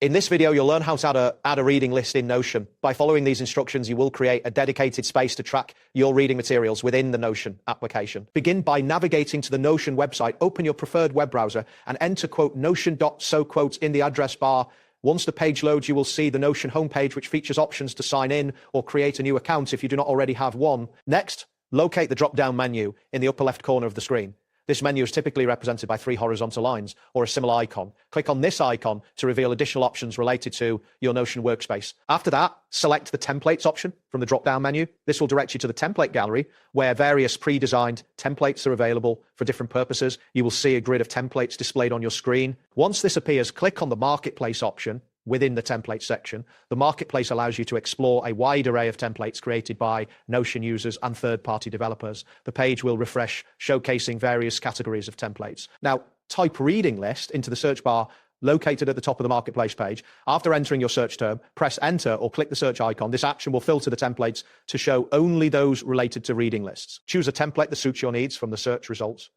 In this video, you'll learn how to add a reading list in Notion. By following these instructions, you will create a dedicated space to track your reading materials within the Notion application. Begin by navigating to the Notion website, open your preferred web browser, and enter notion.so in the address bar. Once the page loads, you will see the Notion homepage, which features options to sign in or create a new account if you do not already have one. Next, locate the drop-down menu in the upper left corner of the screen. This menu is typically represented by 3 horizontal lines or a similar icon. Click on this icon to reveal additional options related to your Notion workspace. After that, select the Templates option from the drop-down menu. This will direct you to the template gallery, where various pre-designed templates are available for different purposes. You will see a grid of templates displayed on your screen. Once this appears, click on the Marketplace option within the template section. The Marketplace allows you to explore a wide array of templates created by Notion users and third-party developers. The page will refresh, showcasing various categories of templates. Now, type reading list into the search bar located at the top of the Marketplace page. After entering your search term, press enter or click the search icon. This action will filter the templates to show only those related to reading lists. Choose a template that suits your needs from the search results.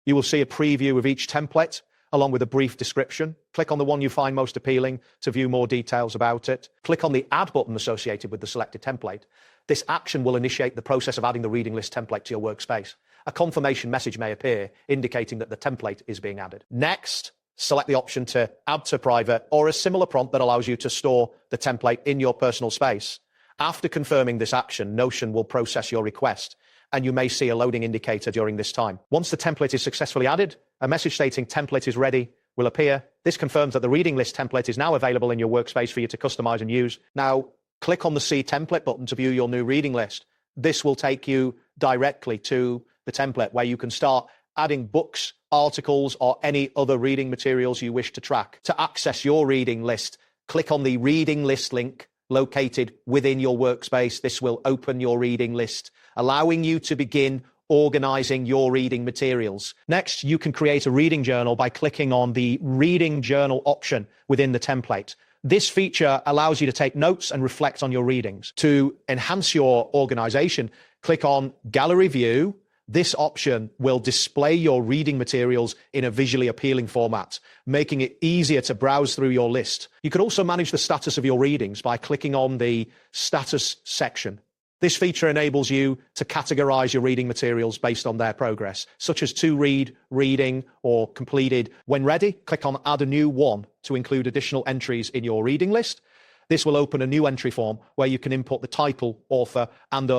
You will see a preview of each template, along with a brief description. Click on the one you find most appealing to view more details about it. Click on the Add button associated with the selected template. This action will initiate the process of adding the reading list template to your workspace. A confirmation message may appear indicating that the template is being added. Next, select the option to Add to Private or a similar prompt that allows you to store the template in your personal space. After confirming this action, Notion will process your request, and you may see a loading indicator during this time. Once the template is successfully added, a message stating template is ready will appear. This confirms that the reading list template is now available in your workspace for you to customize and use. Now, click on the See Template button to view your new reading list. This will take you directly to the template where you can start adding books, articles, or any other reading materials you wish to track. To access your reading list, click on the Reading List link located within your workspace. This will open your reading list, allowing you to begin organizing your reading materials. Next, you can create a reading journal by clicking on the Reading Journal option within the template. This feature allows you to take notes and reflect on your readings. To enhance your organization, click on Gallery View. This option will display your reading materials in a visually appealing format, making it easier to browse through your list. You can also manage the status of your readings by clicking on the Status section. This feature enables you to categorize your reading materials based on their progress, such as to read, reading, or completed. When ready, click on Add a New One to include additional entries in your reading list. This will open a new entry form where you can input the title, author, and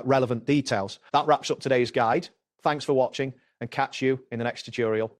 relevant details. That wraps up today's guide. Thanks for watching, and catch you in the next tutorial.